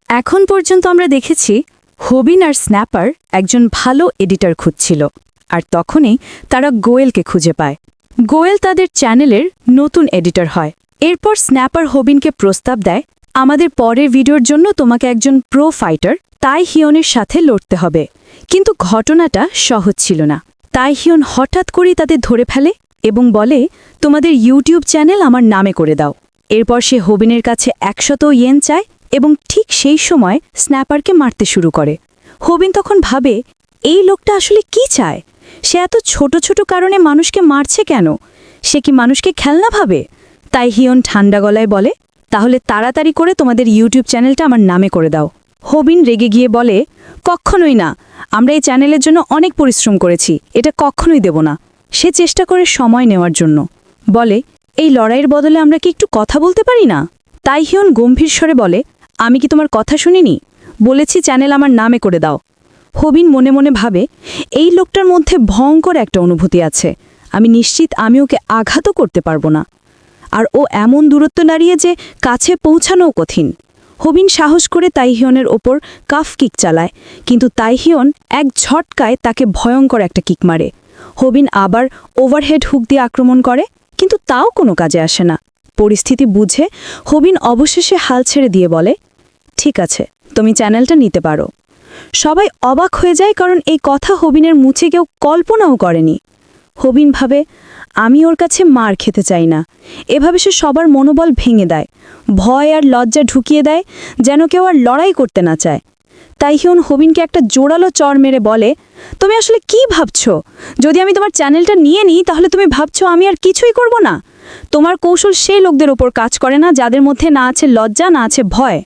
এখন পর্যন্ত আমরা দেখেছি হবিন আর স্ন্যাপার একজন ভালো এডিটর খুঁজছিল, আর তখনই তারা গোয়েলকে খুঁজে পায়। গোয়েল তাদের চ্যানেলের নতুন এডিটর হয়। এরপর স্ন্যাপার হবিনকে প্রস্তাব দেয়, আমাদের পরের ভিডিওর জন্য তোমাকে একজন প্রো ফাইটার তাই হিয়নের সাথে লড়তে হবে। কিন্তু ঘটনাটা সহজ ছিল না। তাই হিয়ন হঠাৎ করেই তাদের ধরে ফেলে এবং বলে, তোমাদের ইউটিউব চ্যানেল আমার নামে করে দাও। এরপর সে হবিনের কাছে 100 ইয়েন চায় এবং ঠিক সেই সময় স্ন্যাপারকে মারতে শুরু করে। হবিন তখন ভাবে, এই লোকটা আসলে কি চায়? সে এত ছোট ছোট কারণে মানুষকে মারছে কেন? সে কি মানুষকে খেলনা ভাবে? তাই হিয়ন ঠান্ডা গলায় বলে, তাহলে তাড়াতাড়ি করে তোমাদের ইউটিউব চ্যানেলটা আমার নামে করে দাও। হবিন রেগে গিয়ে বলে, কখনোই না, আমরা এই চ্যানেলের জন্য অনেক পরিশ্রম করেছি, এটা কখনোই দেব না। সে চেষ্টা করে সময় নেওয়ার জন্য বলে, এই লড়াইয়ের বদলে আমরা কি একটু কথা বলতে পারি না? তাই হিয়ন গম্ভীর স্বরে বলে, আমি কি তোমার কথা শুনিনি? বলেছি চ্যানেল আমার নামে করে দাও। হবিন মনে মনে ভাবে, এই লোকটার মধ্যে ভয়ঙ্কর একটা অনুভূতি আছে, আমি নিশ্চিত আমি ওকে আঘাতও করতে পারবো না। আর ও এমন দূরত্ব দাঁড়িয়ে যে কাছে পৌঁছানোও কঠিন। হবিন সাহস করে তাইহিয়নের ওপর কাফ কিক চালায়, কিন্তু তাইহিয়ন এক ঝটকায় তাকে ভয়ঙ্কর একটা কিক মারে। হবিন আবার ওভারহেড হুক দিয়ে আক্রমণ করে, কিন্তু তাও কোনো কাজে আসে না। পরিস্থিতি বুঝে হবিন অবশেষে হাল ছেড়ে দিয়ে বলে, ঠিক আছে, তুমি চ্যানেলটা নিতে পারো। সবাই অবাক হয়ে যায়, কারণ এই কথা হবিনের মুখে কেউ কল্পনাও করেনি। হবিন ভাবে, আমি ওর কাছে মার খেতে চাই না। এভাবে সে সবার মনোবল ভেঙে দেয়, ভয় আর লজ্জা ঢুকিয়ে দেয়, যেন কেউ আর লড়াই করতে না চায়। তাই হিয়ন হবিনকে একটা জোরালো চড় মেরে বলে, তুমি আসলে কি ভাবছো? যদি আমি তোমার চ্যানেলটা নিয়ে নিই তাহলে তুমি ভাবছো আমি আর কিছুই করব না? তোমার কৌশল সেই লোকদের ওপর কাজ করে না যাদের মধ্যে না আছে লজ্জা, না আছে ভয়।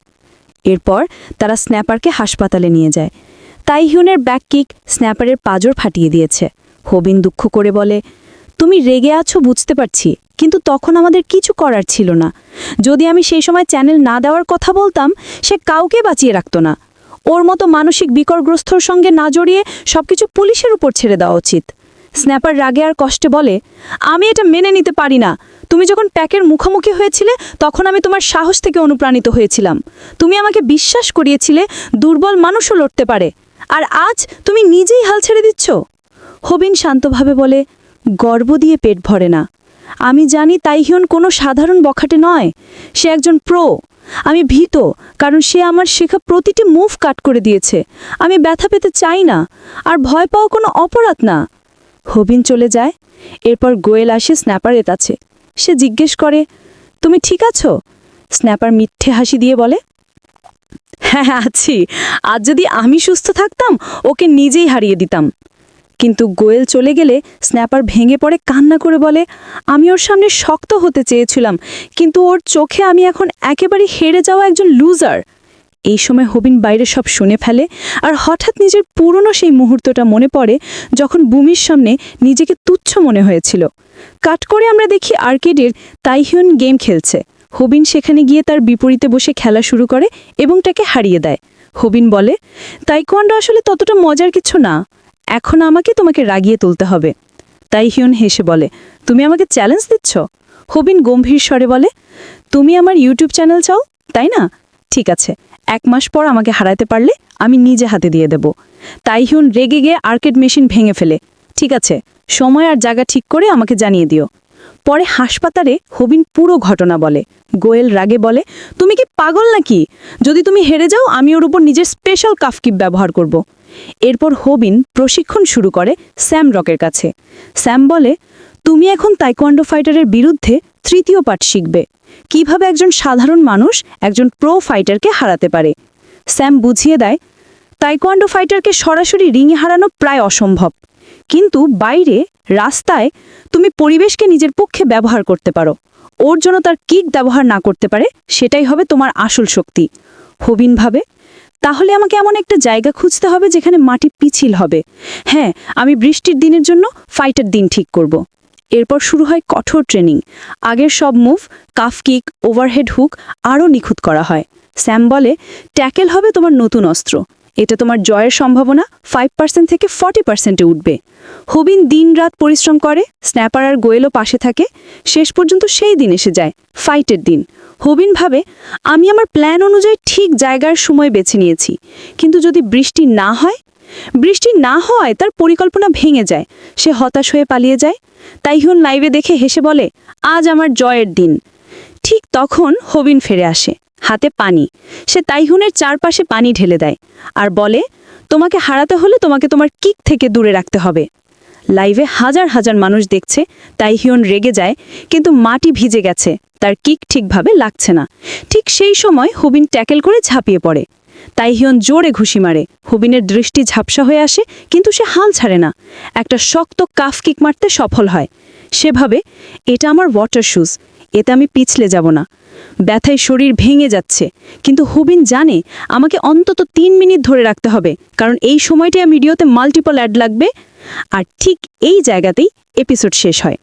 এরপর তারা স্ন্যাপারকে হাসপাতালে নিয়ে যায়। তাইহিয়নের ব্যাক কিক স্ন্যাপারের পাঁজর ফাটিয়ে দিয়েছে। হবিন দুঃখ করে বলে, তুমি রেগে আছো বুঝতে পারছি, কিন্তু তখন আমাদের কিছু করার ছিল না। যদি আমি সেই সময় চ্যানেল না দেওয়ার কথা বলতাম, সে কাউকে বাঁচিয়ে রাখত না। ওর মতো মানসিক বিকরগ্রস্তর সঙ্গে না জড়িয়ে সবকিছু পুলিশের উপর ছেড়ে দেওয়া উচিত। স্ন্যাপার রাগে আর কষ্টে বলে, আমি এটা মেনে নিতে পারি না। তুমি যখন প্যাকের মুখোমুখি হয়েছিলে তখন আমি তোমার সাহস থেকে অনুপ্রাণিত হয়েছিলাম। তুমি আমাকে বিশ্বাস করিয়েছিলে দুর্বল মানুষও লড়তে পারে, আর আজ তুমি নিজেই হাল ছেড়ে দিচ্ছ। হবিন শান্তভাবে বলে, গর্ব দিয়ে পেট ভরে না। আমি জানি তাইহিয়ন কোনো সাধারণ বখাটে নয়, সে একজন প্রো। আমি ভীত, কারণ সে আমার শেখা প্রতিটি মুভ কাট করে দিয়েছে। আমি ব্যথা পেতে চাই না, আর ভয় পাওয়া কোনো অপরাধ না। হবিন চলে যায়। এরপর গোয়েল আসে স্ন্যাপারের কাছে। সে জিজ্ঞেস করে, তুমি ঠিক আছো? স্ন্যাপার মিথ্যে হাসি দিয়ে বলে, হ্যাঁ আছি। আজ যদি আমি সুস্থ থাকতাম ওকে নিজেই হারিয়ে দিতাম। কিন্তু গোয়েল চলে গেলে স্ন্যাপার ভেঙে পড়ে কান্না করে বলে, আমি ওর সামনে শক্ত হতে চেয়েছিলাম, কিন্তু ওর চোখে আমি এখন একেবারে হেরে যাওয়া একজন লুজার। এই সময় হবিন বাইরে সব শুনে ফেলে, আর হঠাৎ নিজের পুরনো সেই মুহূর্তটা মনে পড়ে যখন বুমির সামনে নিজেকে তুচ্ছ মনে হয়েছিল। কাট করে আমরা দেখি আর্কেডের তাইহিয়ন গেম খেলছে। হবিন সেখানে গিয়ে তার বিপরীতে বসে খেলা শুরু করে এবং তাকে হারিয়ে দেয়। হবিন বলে, তাইকোয়ান্ডো আসলে ততটা মজার কিছু না, এখন আমাকে তোমাকে রাগিয়ে তুলতে হবে। তাইহিয়ন হেসে বলে, তুমি আমাকে চ্যালেঞ্জ দিচ্ছ? হবিন গম্ভীর স্বরে বলে, তুমি আমার ইউটিউব চ্যানেল চাও, তাই না? ঠিক আছে, 1 মাস পর আমাকে হারাতে পারলে আমি নিজে হাতে দিয়ে দেব। তাইহিয়ন রেগে গিয়ে আর্কেড মেশিন ভেঙে ফেলে। ঠিক আছে, সময় আর জায়গা ঠিক করে আমাকে জানিয়ে দিও। পরে হাসপাতালে হবিন পুরো ঘটনা বলে। গোয়েল রাগে বলে, তুমি কি পাগল নাকি? যদি তুমি হেরে যাও আমি ওর উপর নিজের স্পেশাল কাফকিপ ব্যবহার করব। এরপর হবিন প্রশিক্ষণ শুরু করে স্যাম রকের কাছে। স্যাম বলে, তুমি এখন তাইকোয়ান্ডো ফাইটারের বিরুদ্ধে 3য় পাঠ শিখবে, কিভাবে একজন সাধারণ মানুষ একজন প্রো ফাইটারকে হারাতে পারে। স্যাম বুঝিয়ে দেয়, তাইকোয়ান্ডো ফাইটারকে সরাসরি রিংয়ে হারানো প্রায় অসম্ভব, কিন্তু বাইরে রাস্তায় তুমি পরিবেশকে নিজের পক্ষে ব্যবহার করতে পারো। ওর জন্য তার কিক ব্যবহার না করতে পারে, সেটাই হবে তোমার আসল শক্তি। হবিন ভাবে, তাহলে আমাকে এমন একটা জায়গা খুঁজতে হবে যেখানে মাটি পিছিল হবে। হ্যাঁ, আমি বৃষ্টির দিনের জন্য ফাইটার দিন ঠিক করব। এরপর শুরু হয় কঠোর ট্রেনিং। আগের সব move, calf kick, overhead hook আরও নিখুঁত করা হয়। স্যাম বলে, ট্যাকেল হবে তোমার নতুন অস্ত্র। এটা তোমার জয়ের সম্ভাবনা 5% থেকে 40%-এ উঠবে। হবিন দিনরাত পরিশ্রম করে, স্ন্যাপার আর গোয়েলও পাশে থাকে। শেষ পর্যন্ত সেই দিন এসে যায়, ফাইটের দিন। হবিন ভাবে, আমি আমার প্ল্যান অনুযায়ী ঠিক জায়গার সময় বেছে নিয়েছি, কিন্তু যদি বৃষ্টি না হওয়ায় তার পরিকল্পনা ভেঙে যায়। সে হতাশ হয়ে পালিয়ে যায়। তাইহুন লাইভে দেখে হেসে বলে, আজ আমার জয়ের দিন। ঠিক তখন হবিন ফিরে আসে, হাতে পানি। সে তাইহুনের চারপাশে পানি ঢেলে দেয় আর বলে, তোমাকে হারাতে হলে তোমাকে তোমার কিক থেকে দূরে রাখতে হবে। লাইভে হাজার হাজার মানুষ দেখছে। তাইহিউন রেগে যায়, কিন্তু মাটি ভিজে গেছে, তার কিক ঠিকভাবে লাগছে না। ঠিক সেই সময় হুবিন ট্যাকেল করে ঝাঁপিয়ে পড়ে। তাইহিউন জোরে ঘুষি মারে। হুবিনের দৃষ্টি ঝাপসা হয়ে আসে, কিন্তু সে হাল ছাড়ে না। একটা শক্ত কাফ কিক মারতে সফল হয়। সেভাবে, এটা আমার ওয়াটার শুজ, এতে আমি পিছলে যাব না। ব্যথায় শরীর ভেঙে যাচ্ছে, কিন্তু হুবিন জানে আমাকে অন্তত 3 মিনিট ধরে রাখতে হবে, কারণ এই সময়টাই ভিডিওতে মাল্টিপল অ্যাড লাগবে। আর ঠিক এই জায়গাতেই এপিসোড শেষ হয়।